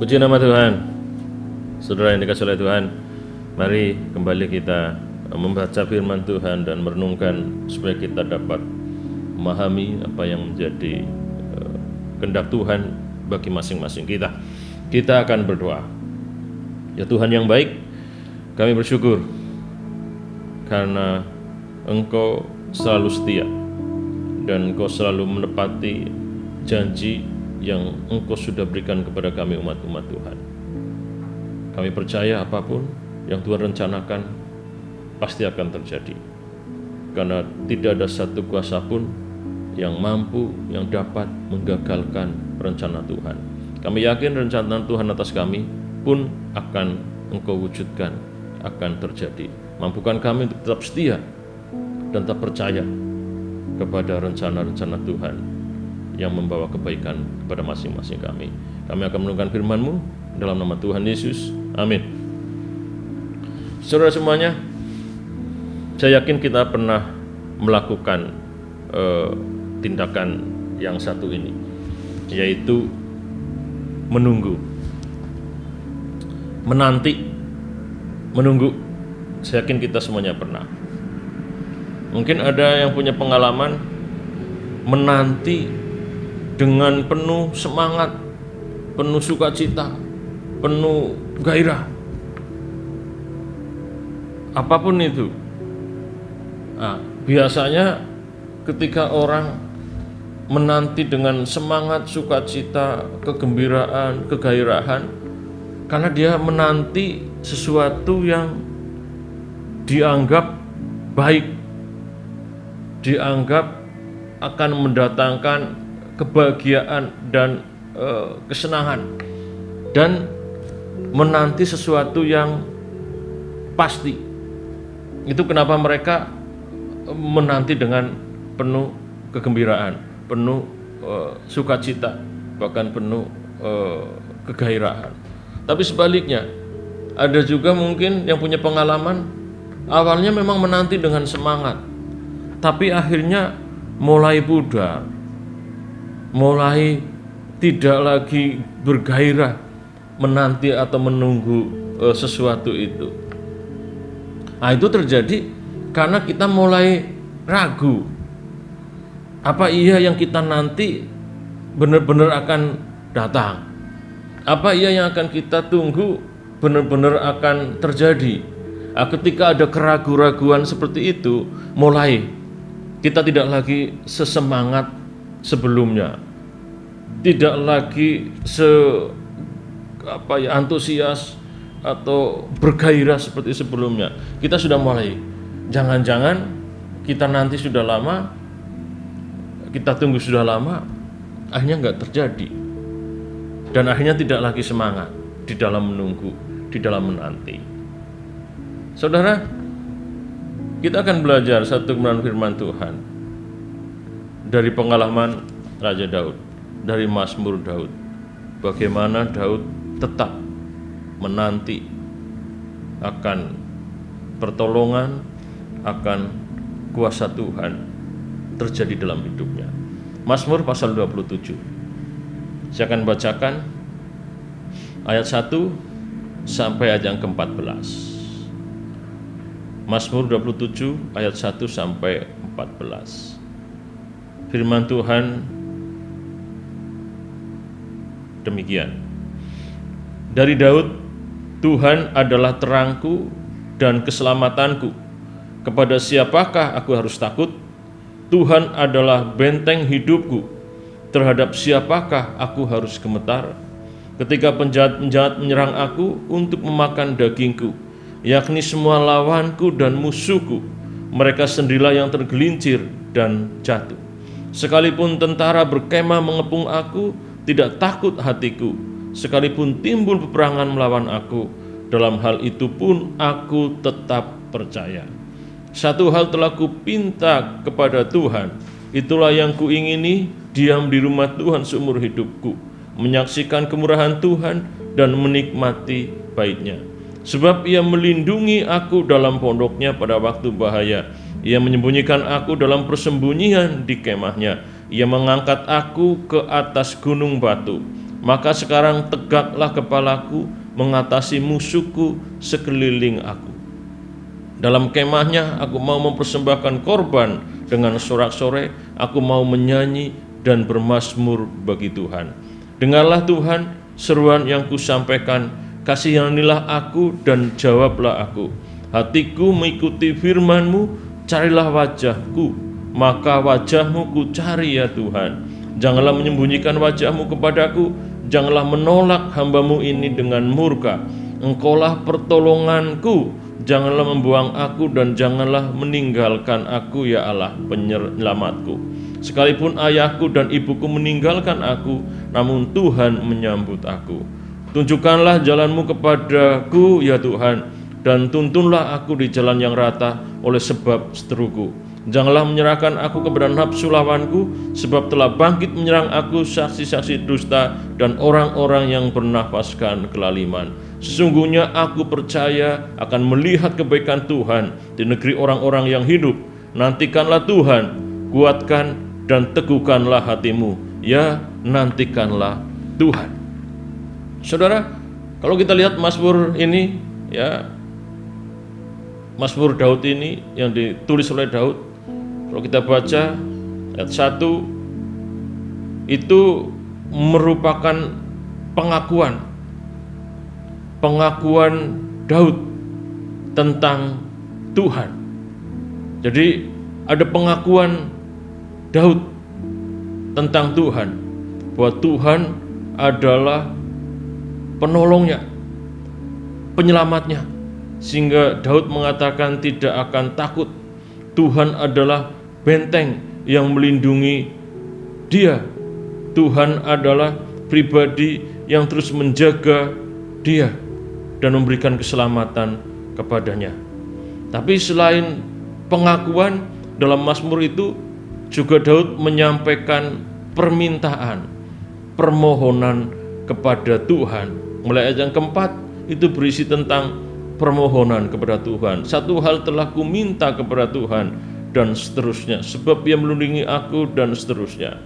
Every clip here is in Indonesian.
Puji nama Tuhan. Saudara yang dikasihi oleh Tuhan, mari kembali kita membaca firman Tuhan dan merenungkan supaya kita dapat memahami apa yang menjadi kehendak Tuhan bagi masing-masing kita. Kita akan berdoa. Ya Tuhan yang baik, kami bersyukur karena Engkau selalu setia dan Engkau selalu menepati janji yang Engkau sudah berikan kepada kami umat-umat Tuhan. Kami percaya apapun yang Tuhan rencanakan pasti akan terjadi, karena tidak ada satu kuasa pun yang mampu, yang dapat menggagalkan rencana Tuhan. Kami yakin rencana Tuhan atas kami pun akan Engkau wujudkan, akan terjadi. Mampukan kami untuk tetap setia dan tetap percaya kepada rencana-rencana Tuhan yang membawa kebaikan kepada masing-masing kami. Kami akan merenungkan firman-Mu dalam nama Tuhan Yesus. Amin. Saudara semuanya, saya yakin kita pernah melakukan tindakan yang satu ini, yaitu menunggu, menanti, menunggu. Saya yakin kita semuanya pernah. Mungkin ada yang punya pengalaman menanti dengan penuh semangat, penuh sukacita, penuh gairah. Apapun itu. Nah, biasanya ketika orang menanti dengan semangat, sukacita, kegembiraan, kegairahan, karena dia menanti sesuatu yang dianggap baik, dianggap akan mendatangkan kebahagiaan dan kesenangan, dan menanti sesuatu yang pasti. Itu kenapa mereka menanti dengan penuh kegembiraan, penuh sukacita, bahkan penuh kegairahan. Tapi sebaliknya, ada juga mungkin yang punya pengalaman awalnya memang menanti dengan semangat, tapi akhirnya mulai pudar, mulai tidak lagi bergairah menanti atau menunggu sesuatu itu. Nah, itu terjadi karena kita mulai ragu, apa iya yang kita nanti benar-benar akan datang? Apa iya yang akan kita tunggu benar-benar akan terjadi? Nah, ketika ada keraguan-raguan seperti itu, mulai kita tidak lagi sesemangat sebelumnya, tidak lagi antusias atau bergairah seperti sebelumnya. Kita sudah mulai, jangan-jangan kita nanti sudah lama, kita tunggu sudah lama, akhirnya nggak terjadi, dan akhirnya tidak lagi semangat di dalam menunggu, di dalam menanti. Saudara, kita akan belajar satu kebenaran firman Tuhan dari pengalaman Raja Daud, dari Mazmur Daud. Bagaimana Daud tetap menanti akan pertolongan, akan kuasa Tuhan terjadi dalam hidupnya. Mazmur pasal 27. Saya akan bacakan ayat 1 sampai ayat yang ke-14. Mazmur 27 ayat 1 sampai 14. Firman Tuhan demikian. Dari Daud, Tuhan adalah terangku dan keselamatanku. Kepada siapakah aku harus takut? Tuhan adalah benteng hidupku. Terhadap siapakah aku harus gemetar? Ketika penjahat-penjahat menyerang aku untuk memakan dagingku, yakni semua lawanku dan musuhku, mereka sendirilah yang tergelincir dan jatuh. Sekalipun tentara berkemah mengepung aku, tidak takut hatiku. Sekalipun timbul peperangan melawan aku, dalam hal itu pun aku tetap percaya. Satu hal telah kupinta kepada Tuhan, itulah yang kuingini, diam di rumah Tuhan seumur hidupku, menyaksikan kemurahan Tuhan dan menikmati baitnya. Sebab ia melindungi aku dalam pondoknya pada waktu bahaya. Ia menyembunyikan aku dalam persembunyian di kemahnya. Ia mengangkat aku ke atas gunung batu. Maka sekarang tegaklah kepalaku mengatasi musuhku sekeliling aku. Dalam kemahnya aku mau mempersembahkan korban dengan sorak-sorai, aku mau menyanyi dan bermazmur bagi Tuhan. Dengarlah Tuhan seruan yang kusampaikan, kasihanilah aku dan jawablah aku. Hatiku mengikuti firman-Mu, carilah wajah-Ku, maka wajah-Mu ku cari ya Tuhan. Janganlah menyembunyikan wajah-Mu kepadaku, janganlah menolak hamba-Mu ini dengan murka. Engkaulah pertolonganku, janganlah membuang aku dan janganlah meninggalkan aku ya Allah penyelamatku. Sekalipun ayahku dan ibuku meninggalkan aku, namun Tuhan menyambut aku. Tunjukkanlah jalan-Mu kepadaku ya Tuhan, dan tuntunlah aku di jalan yang rata oleh sebab seteruku. Janganlah menyerahkan aku kepada nafsu lawanku, sebab telah bangkit menyerang aku saksi-saksi dusta dan orang-orang yang bernafaskan kelaliman. Sesungguhnya aku percaya akan melihat kebaikan Tuhan di negeri orang-orang yang hidup. Nantikanlah Tuhan, kuatkan dan teguhkanlah hatimu. Ya, nantikanlah Tuhan. Saudara, kalau kita lihat Mazmur ini, ya, Mazmur Daud ini yang ditulis oleh Daud, kalau kita baca ayat 1, itu merupakan pengakuan Daud tentang Tuhan. Jadi ada pengakuan Daud tentang Tuhan, bahwa Tuhan adalah penolongnya, penyelamatnya, sehingga Daud mengatakan tidak akan takut. Tuhan adalah benteng yang melindungi dia. Tuhan adalah pribadi yang terus menjaga dia dan memberikan keselamatan kepadanya. Tapi selain pengakuan, dalam Mazmur itu juga Daud menyampaikan permintaan, permohonan kepada Tuhan. Mulai ayat yang keempat itu berisi tentang permohonan kepada Tuhan. Satu hal telah kuminta kepada Tuhan, dan seterusnya, sebab Ia melindungi aku, dan seterusnya.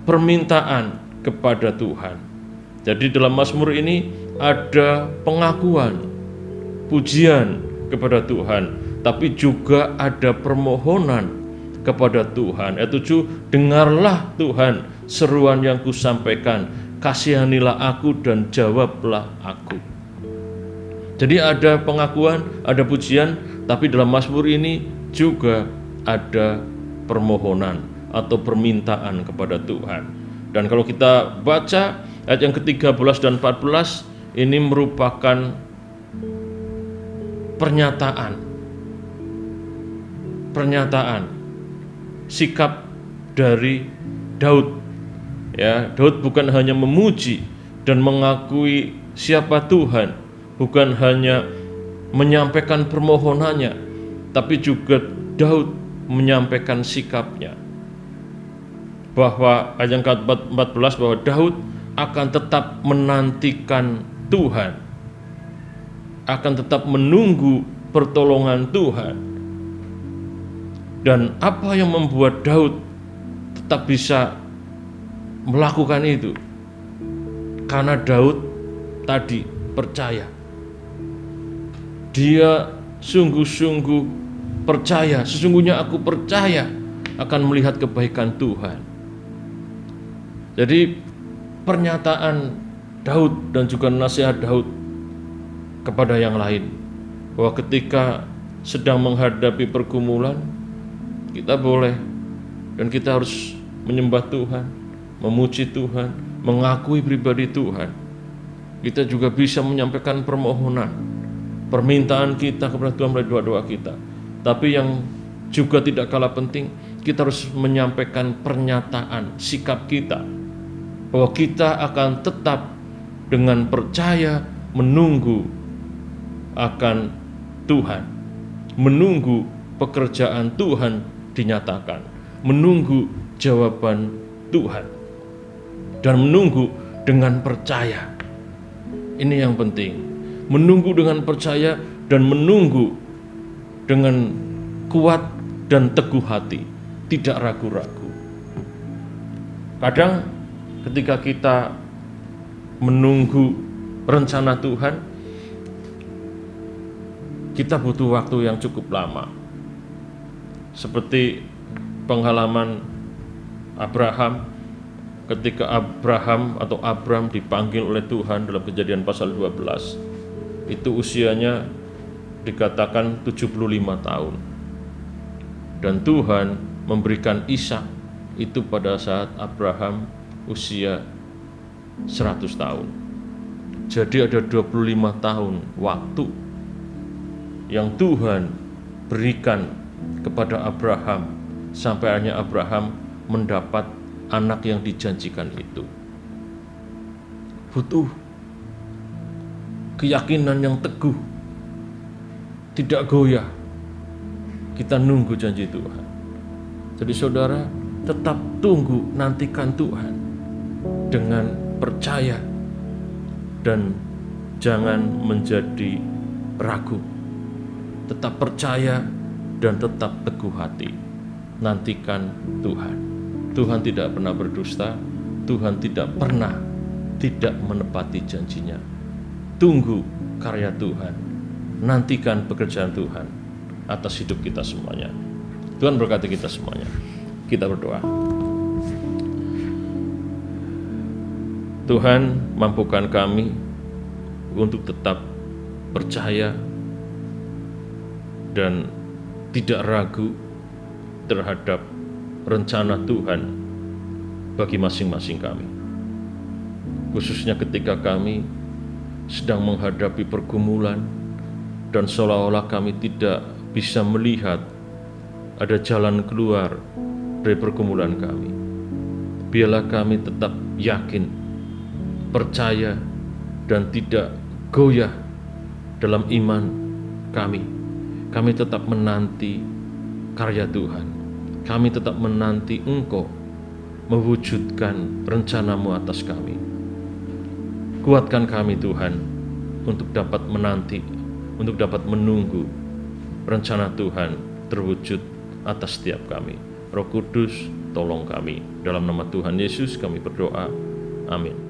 Permintaan kepada Tuhan. Jadi dalam Mazmur ini ada pengakuan, pujian kepada Tuhan, tapi juga ada permohonan kepada Tuhan. Ayat 7, dengarlah Tuhan seruan yang kusampaikan, kasihanilah aku dan jawablah aku. Jadi ada pengakuan, ada pujian, tapi dalam Mazmur ini juga ada permohonan atau permintaan kepada Tuhan. Dan kalau kita baca ayat yang ke-13 dan 14, ini merupakan pernyataan sikap dari Daud. Ya, Daud bukan hanya memuji dan mengakui siapa Tuhan, bukan hanya menyampaikan permohonannya, tapi juga Daud menyampaikan sikapnya. Bahwa ayat yang ke-14, bahwa Daud akan tetap menantikan Tuhan, akan tetap menunggu pertolongan Tuhan. Dan apa yang membuat Daud tetap bisa melakukan itu? Karena Daud tadi percaya. Dia sungguh-sungguh percaya, sesungguhnya aku percaya akan melihat kebaikan Tuhan. Jadi pernyataan Daud dan juga nasihat Daud kepada yang lain, bahwa ketika sedang menghadapi pergumulan, kita boleh dan kita harus menyembah Tuhan, memuji Tuhan, mengakui pribadi Tuhan. Kita juga bisa menyampaikan permohonan, permintaan kita kepada Tuhan melalui doa-doa kita. Tapi yang juga tidak kalah penting, kita harus menyampaikan pernyataan sikap kita, bahwa kita akan tetap dengan percaya menunggu akan Tuhan, menunggu pekerjaan Tuhan dinyatakan, menunggu jawaban Tuhan, dan menunggu dengan percaya. Ini yang penting, menunggu dengan percaya dan menunggu dengan kuat dan teguh hati, tidak ragu-ragu. Kadang ketika kita menunggu rencana Tuhan, kita butuh waktu yang cukup lama. Seperti pengalaman Abraham, ketika Abram dipanggil oleh Tuhan dalam Kejadian pasal 12, itu usianya dikatakan 75 tahun. Dan Tuhan memberikan Ishak itu pada saat Abraham usia 100 tahun. Jadi ada 25 tahun waktu yang Tuhan berikan kepada Abraham sampai akhirnya Abraham mendapat anak yang dijanjikan itu. Butuh keyakinan yang teguh, tidak goyah. Kita nunggu janji Tuhan. Jadi saudara, tetap tunggu, nantikan Tuhan dengan percaya dan jangan menjadi ragu. Tetap percaya dan tetap teguh hati. Nantikan Tuhan. Tuhan tidak pernah berdusta. Tuhan tidak pernah tidak menepati janjinya. Tunggu karya Tuhan. Nantikan pekerjaan Tuhan atas hidup kita semuanya. Tuhan berkati kita semuanya. Kita berdoa. Tuhan, mampukan kami untuk tetap percaya dan tidak ragu terhadap rencana Tuhan bagi masing-masing kami. Khususnya ketika kami sedang menghadapi pergumulan dan seolah-olah kami tidak bisa melihat ada jalan keluar dari pergumulan kami. Biarlah kami tetap yakin, percaya, dan tidak goyah dalam iman kami. Kami tetap menanti karya Tuhan. Kami tetap menanti Engkau mewujudkan rencana-Mu atas kami. Kuatkan kami Tuhan untuk dapat menanti, untuk dapat menunggu rencana Tuhan terwujud atas setiap kami. Roh Kudus, tolong kami. Dalam nama Tuhan Yesus kami berdoa. Amin.